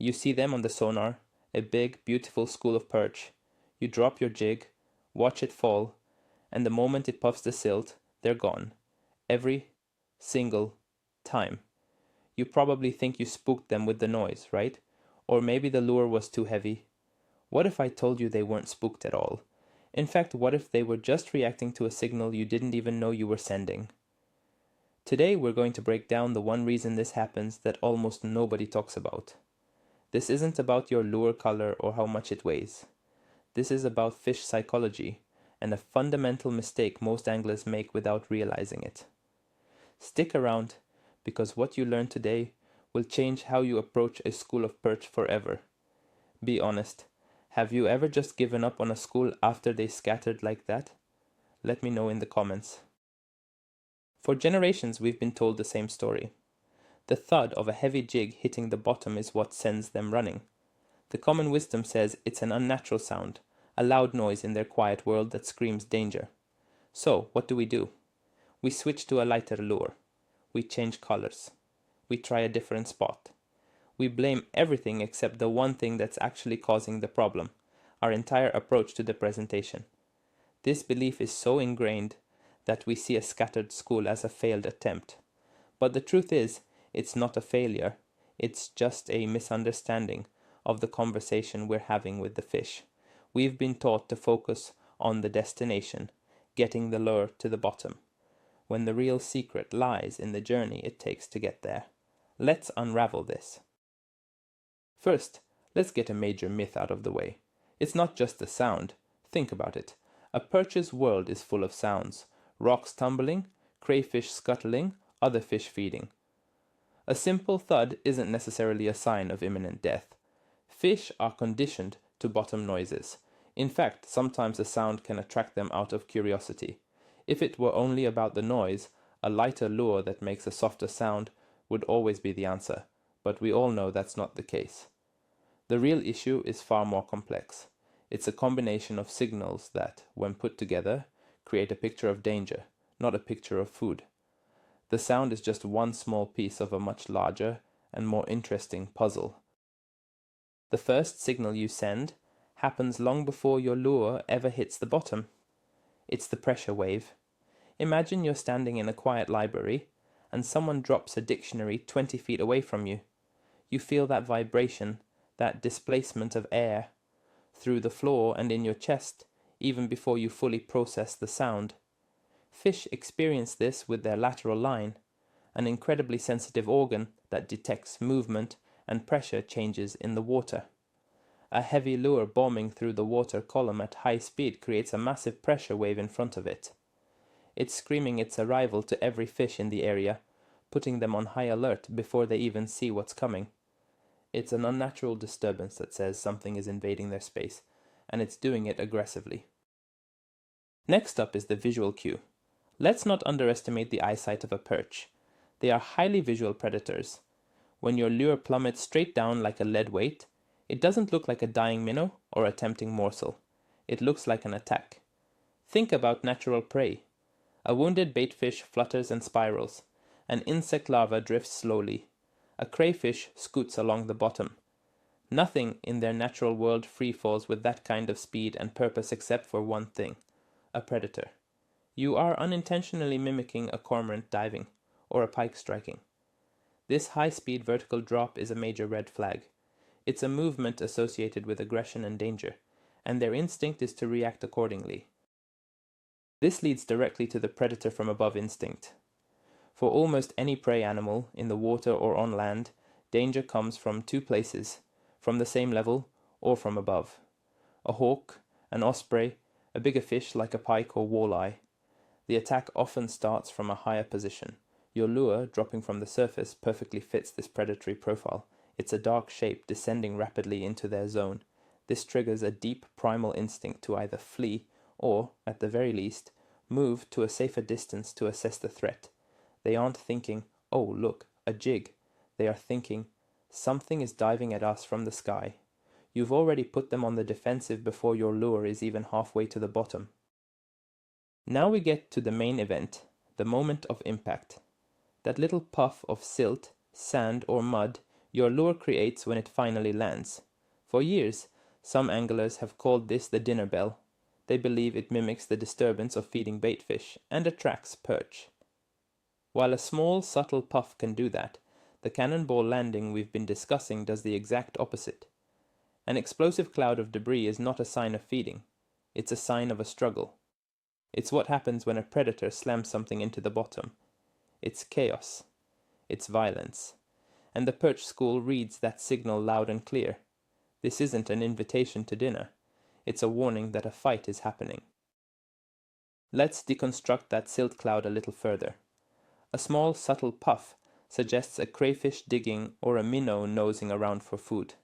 You see them on the sonar, a big, beautiful school of perch. You drop your jig, watch it fall, and the moment it puffs the silt, they're gone. Every single time. You probably think you spooked them with the noise, right? Or maybe the lure was too heavy. What if I told you they weren't spooked at all? In fact, what if they were just reacting to a signal you didn't even know you were sending? Today we're going to break down the one reason this happens that almost nobody talks about. This isn't about your lure color or how much it weighs. This is about fish psychology and a fundamental mistake most anglers make without realizing it. Stick around, because what you learn today will change how you approach a school of perch forever. Be honest, have you ever just given up on a school after they scattered like that? Let me know in the comments. For generations we've been told the same story. The thud of a heavy jig hitting the bottom is what sends them running. The common wisdom says it's an unnatural sound, a loud noise in their quiet world that screams danger. So, what do? We switch to a lighter lure. We change colors. We try a different spot. We blame everything except the one thing that's actually causing the problem, our entire approach to the presentation. This belief is so ingrained that we see a scattered school as a failed attempt. But the truth is, it's not a failure, it's just a misunderstanding of the conversation we're having with the fish. We've been taught to focus on the destination, getting the lure to the bottom, when the real secret lies in the journey it takes to get there. Let's unravel this. First, let's get a major myth out of the way. It's not just the sound. Think about it. A perch's world is full of sounds. Rocks tumbling, crayfish scuttling, other fish feeding. A simple thud isn't necessarily a sign of imminent death. Fish are conditioned to bottom noises. In fact, sometimes a sound can attract them out of curiosity. If it were only about the noise, a lighter lure that makes a softer sound would always be the answer, but we all know that's not the case. The real issue is far more complex. It's a combination of signals that, when put together, create a picture of danger, not a picture of food. The sound is just one small piece of a much larger and more interesting puzzle. The first signal you send happens long before your lure ever hits the bottom. It's the pressure wave. Imagine you're standing in a quiet library and someone drops a dictionary 20 feet away from you. You feel that vibration, that displacement of air, through the floor and in your chest, even before you fully process the sound. Fish experience this with their lateral line, an incredibly sensitive organ that detects movement and pressure changes in the water. A heavy lure bombing through the water column at high speed creates a massive pressure wave in front of it. It's screaming its arrival to every fish in the area, putting them on high alert before they even see what's coming. It's an unnatural disturbance that says something is invading their space, and it's doing it aggressively. Next up is the visual cue. Let's not underestimate the eyesight of a perch. They are highly visual predators. When your lure plummets straight down like a lead weight, it doesn't look like a dying minnow or a tempting morsel. It looks like an attack. Think about natural prey. A wounded baitfish flutters and spirals. An insect larva drifts slowly. A crayfish scoots along the bottom. Nothing in their natural world free falls with that kind of speed and purpose except for one thing: a predator. You are unintentionally mimicking a cormorant diving, or a pike striking. This high-speed vertical drop is a major red flag. It's a movement associated with aggression and danger, and their instinct is to react accordingly. This leads directly to the predator from above instinct. For almost any prey animal, in the water or on land, danger comes from two places, from the same level or from above. A hawk, an osprey, a bigger fish like a pike or walleye. The attack often starts from a higher position. Your lure, dropping from the surface, perfectly fits this predatory profile. It's a dark shape descending rapidly into their zone. This triggers a deep primal instinct to either flee or, at the very least, move to a safer distance to assess the threat. They aren't thinking, "Oh, look, a jig." They are thinking, "Something is diving at us from the sky." You've already put them on the defensive before your lure is even halfway to the bottom. Now we get to the main event, the moment of impact. That little puff of silt, sand, or mud your lure creates when it finally lands. For years, some anglers have called this the dinner bell. They believe it mimics the disturbance of feeding bait fish and attracts perch. While a small, subtle puff can do that, the cannonball landing we've been discussing does the exact opposite. An explosive cloud of debris is not a sign of feeding. It's a sign of a struggle. It's what happens when a predator slams something into the bottom. It's chaos. It's violence. And the perch school reads that signal loud and clear. This isn't an invitation to dinner. It's a warning that a fight is happening. Let's deconstruct that silt cloud a little further. A small, subtle puff suggests a crayfish digging or a minnow nosing around for food.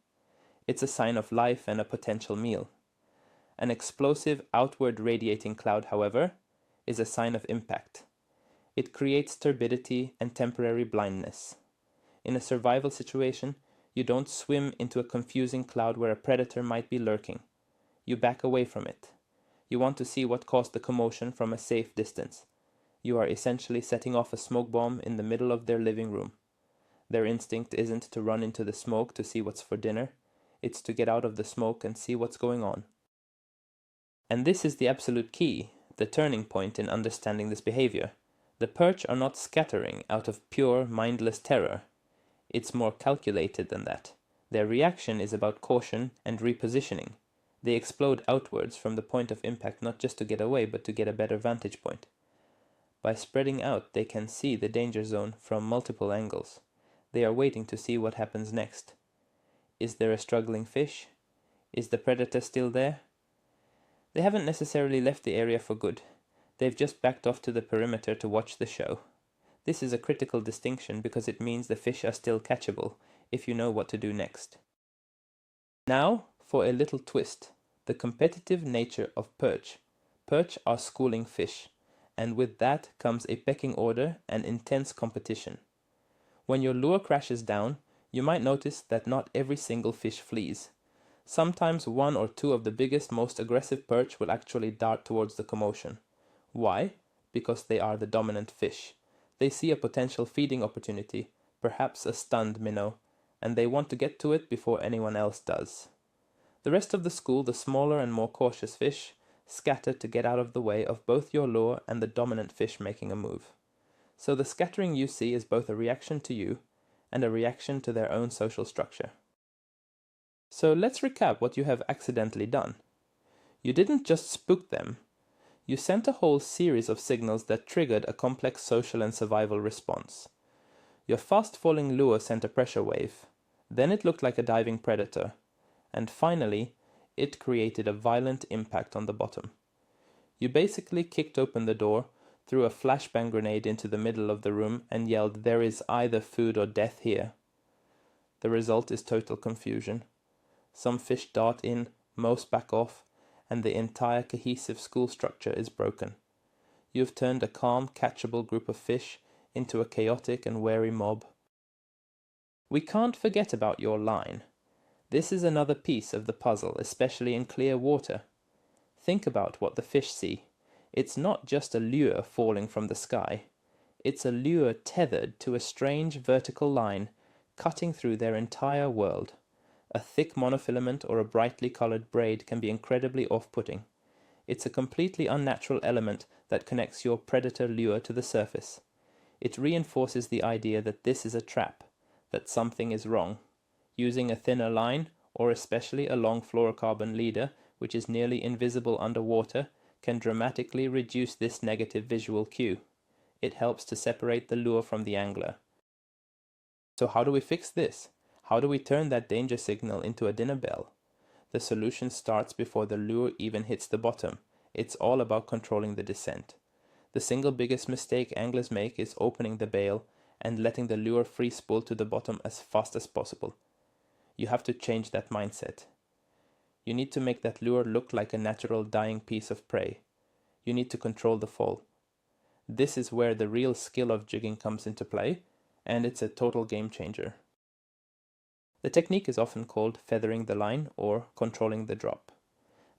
It's a sign of life and a potential meal. An explosive, outward radiating cloud, however, is a sign of impact. It creates turbidity and temporary blindness. In a survival situation, you don't swim into a confusing cloud where a predator might be lurking. You back away from it. You want to see what caused the commotion from a safe distance. You are essentially setting off a smoke bomb in the middle of their living room. Their instinct isn't to run into the smoke to see what's for dinner. It's to get out of the smoke and see what's going on. And this is the absolute key, the turning point in understanding this behavior. The perch are not scattering out of pure, mindless terror. It's more calculated than that. Their reaction is about caution and repositioning. They explode outwards from the point of impact not just to get away, but to get a better vantage point. By spreading out, they can see the danger zone from multiple angles. They are waiting to see what happens next. Is there a struggling fish? Is the predator still there? They haven't necessarily left the area for good. They've just backed off to the perimeter to watch the show. This is a critical distinction because it means the fish are still catchable if you know what to do next. Now for a little twist, the competitive nature of perch. Perch are schooling fish, and with that comes a pecking order and intense competition. When your lure crashes down, you might notice that not every single fish flees. Sometimes one or two of the biggest, most aggressive perch will actually dart towards the commotion. Why? Because they are the dominant fish. They see a potential feeding opportunity, perhaps a stunned minnow, and they want to get to it before anyone else does. The rest of the school, the smaller and more cautious fish, scatter to get out of the way of both your lure and the dominant fish making a move. So the scattering you see is both a reaction to you and a reaction to their own social structure. So let's recap what you have accidentally done. You didn't just spook them. You sent a whole series of signals that triggered a complex social and survival response. Your fast-falling lure sent a pressure wave. Then it looked like a diving predator. And finally, it created a violent impact on the bottom. You basically kicked open the door, threw a flashbang grenade into the middle of the room and yelled, "There is either food or death here." The result is total confusion. Some fish dart in, most back off, and the entire cohesive school structure is broken. You've turned a calm, catchable group of fish into a chaotic and wary mob. We can't forget about your line. This is another piece of the puzzle, especially in clear water. Think about what the fish see. It's not just a lure falling from the sky. It's a lure tethered to a strange vertical line, cutting through their entire world. A thick monofilament or a brightly colored braid can be incredibly off-putting. It's a completely unnatural element that connects your predator lure to the surface. It reinforces the idea that this is a trap, that something is wrong. Using a thinner line, or especially a long fluorocarbon leader, which is nearly invisible underwater, can dramatically reduce this negative visual cue. It helps to separate the lure from the angler. So how do we fix this? How do we turn that danger signal into a dinner bell? The solution starts before the lure even hits the bottom. It's all about controlling the descent. The single biggest mistake anglers make is opening the bail and letting the lure free spool to the bottom as fast as possible. You have to change that mindset. You need to make that lure look like a natural dying piece of prey. You need to control the fall. This is where the real skill of jigging comes into play, and it's a total game changer. The technique is often called feathering the line or controlling the drop.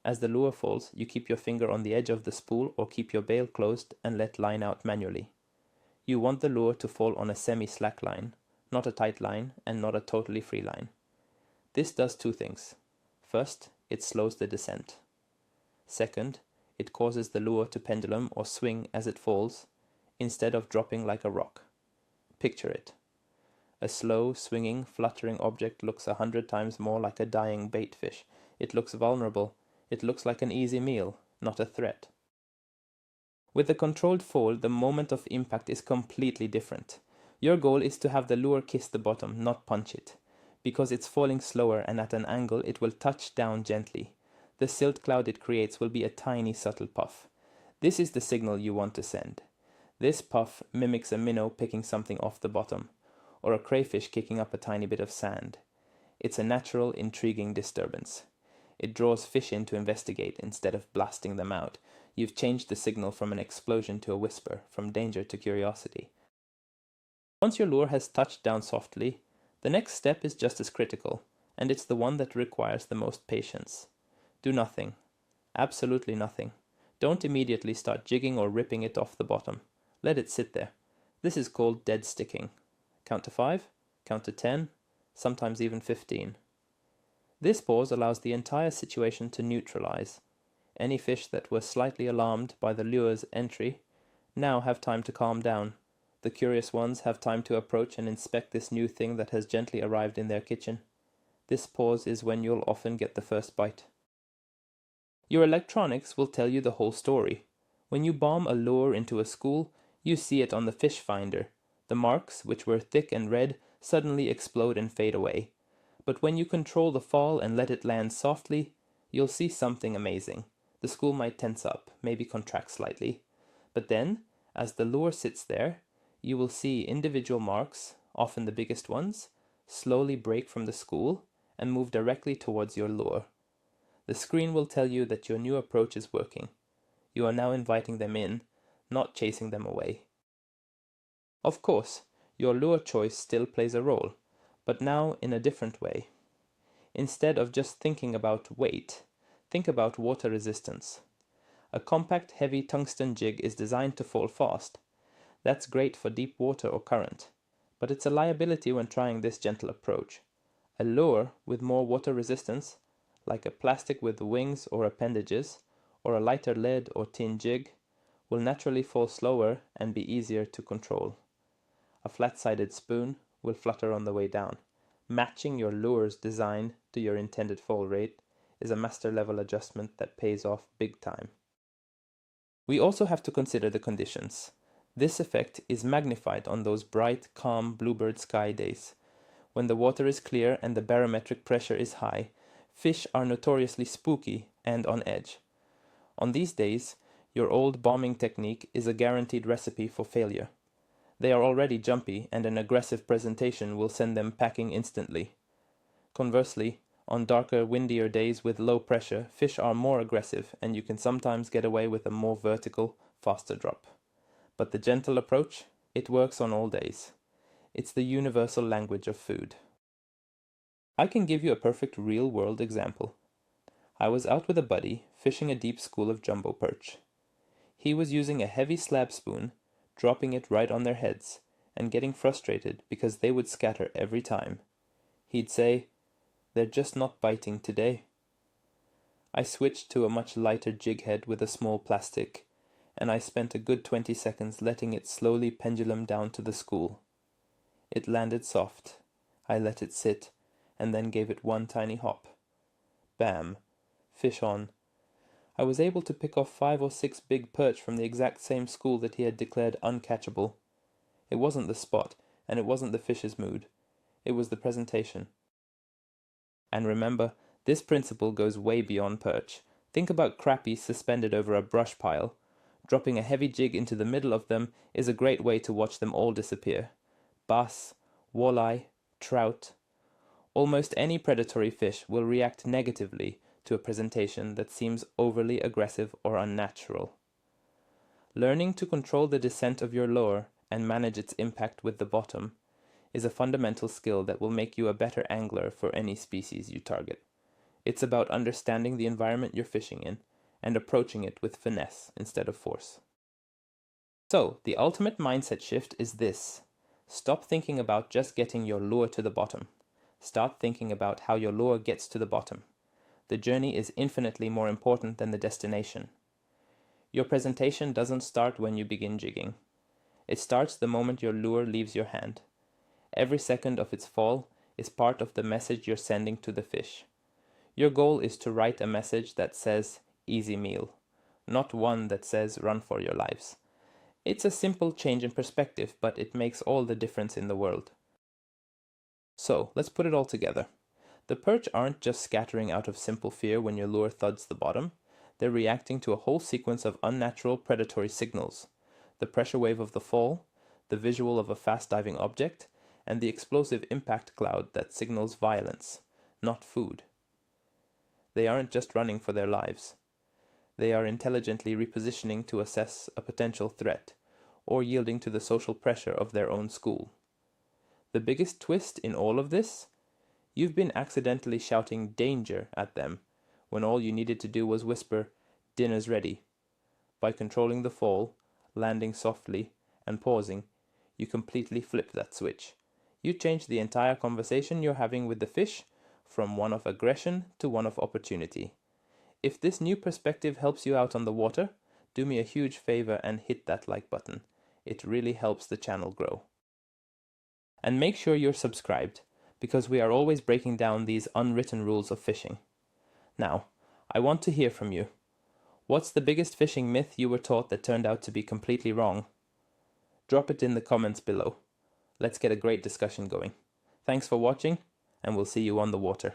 As the lure falls, you keep your finger on the edge of the spool or keep your bail closed and let line out manually. You want the lure to fall on a semi-slack line, not a tight line and not a totally free line. This does two things. First, it slows the descent. Second, it causes the lure to pendulum or swing as it falls, instead of dropping like a rock. Picture it. A slow, swinging, fluttering object looks 100 times more like a dying bait fish. It looks vulnerable. It looks like an easy meal, not a threat. With a controlled fall, the moment of impact is completely different. Your goal is to have the lure kiss the bottom, not punch it. Because it's falling slower and at an angle, it will touch down gently. The silt cloud it creates will be a tiny subtle puff. This is the signal you want to send. This puff mimics a minnow picking something off the bottom, or a crayfish kicking up a tiny bit of sand. It's a natural, intriguing disturbance. It draws fish in to investigate instead of blasting them out. You've changed the signal from an explosion to a whisper, from danger to curiosity. Once your lure has touched down softly, the next step is just as critical, and it's the one that requires the most patience. Do nothing. Absolutely nothing. Don't immediately start jigging or ripping it off the bottom. Let it sit there. This is called dead sticking. Count to 5, count to 10, sometimes even 15. This pause allows the entire situation to neutralize. Any fish that were slightly alarmed by the lure's entry now have time to calm down. The curious ones have time to approach and inspect this new thing that has gently arrived in their kitchen. This pause is when you'll often get the first bite. Your electronics will tell you the whole story. When you bomb a lure into a school, you see it on the fish finder. The marks, which were thick and red, suddenly explode and fade away. But when you control the fall and let it land softly, you'll see something amazing. The school might tense up, maybe contract slightly. But then, as the lure sits there, you will see individual marks, often the biggest ones, slowly break from the school and move directly towards your lure. The screen will tell you that your new approach is working. You are now inviting them in, not chasing them away. Of course, your lure choice still plays a role, but now in a different way. Instead of just thinking about weight, think about water resistance. A compact, heavy tungsten jig is designed to fall fast. That's great for deep water or current, but it's a liability when trying this gentle approach. A lure with more water resistance, like a plastic with wings or appendages, or a lighter lead or tin jig, will naturally fall slower and be easier to control. A flat-sided spoon will flutter on the way down. Matching your lure's design to your intended fall rate is a master-level adjustment that pays off big time. We also have to consider the conditions. This effect is magnified on those bright, calm bluebird sky days. When the water is clear and the barometric pressure is high, fish are notoriously spooky and on edge. On these days, your old bombing technique is a guaranteed recipe for failure. They are already jumpy, and an aggressive presentation will send them packing instantly. Conversely, on darker, windier days with low pressure, fish are more aggressive, and you can sometimes get away with a more vertical, faster drop. But the gentle approach, it works on all days. It's the universal language of food. I can give you a perfect real-world example. I was out with a buddy, fishing a deep school of jumbo perch. He was using a heavy slab spoon, dropping it right on their heads, and getting frustrated because they would scatter every time. He'd say, "They're just not biting today." I switched to a much lighter jig head with a small plastic, and I spent a good 20 seconds letting it slowly pendulum down to the school. It landed soft. I let it sit, and then gave it one tiny hop. Bam! Fish on. I was able to pick off 5 or 6 big perch from the exact same school that he had declared uncatchable. It wasn't the spot, and it wasn't the fish's mood. It was the presentation. And remember, this principle goes way beyond perch. Think about crappies suspended over a brush pile. Dropping a heavy jig into the middle of them is a great way to watch them all disappear. Bass, walleye, trout. Almost any predatory fish will react negatively to a presentation that seems overly aggressive or unnatural. Learning to control the descent of your lure and manage its impact with the bottom is a fundamental skill that will make you a better angler for any species you target. It's about understanding the environment you're fishing in and approaching it with finesse instead of force. So, the ultimate mindset shift is this. Stop thinking about just getting your lure to the bottom. Start thinking about how your lure gets to the bottom. The journey is infinitely more important than the destination. Your presentation doesn't start when you begin jigging. It starts the moment your lure leaves your hand. Every second of its fall is part of the message you're sending to the fish. Your goal is to write a message that says, easy meal, not one that says, run for your lives. It's a simple change in perspective, but it makes all the difference in the world. So, let's put it all together. The perch aren't just scattering out of simple fear when your lure thuds the bottom. They're reacting to a whole sequence of unnatural predatory signals. The pressure wave of the fall, the visual of a fast-diving object, and the explosive impact cloud that signals violence, not food. They aren't just running for their lives. They are intelligently repositioning to assess a potential threat, or yielding to the social pressure of their own school. The biggest twist in all of this? You've been accidentally shouting danger at them when all you needed to do was whisper, dinner's ready. By controlling the fall, landing softly, and pausing, you completely flip that switch. You change the entire conversation you're having with the fish from one of aggression to one of opportunity. If this new perspective helps you out on the water, do me a huge favor and hit that like button. It really helps the channel grow. And make sure you're subscribed, because we are always breaking down these unwritten rules of fishing. Now, I want to hear from you. What's the biggest fishing myth you were taught that turned out to be completely wrong? Drop it in the comments below. Let's get a great discussion going. Thanks for watching, and we'll see you on the water.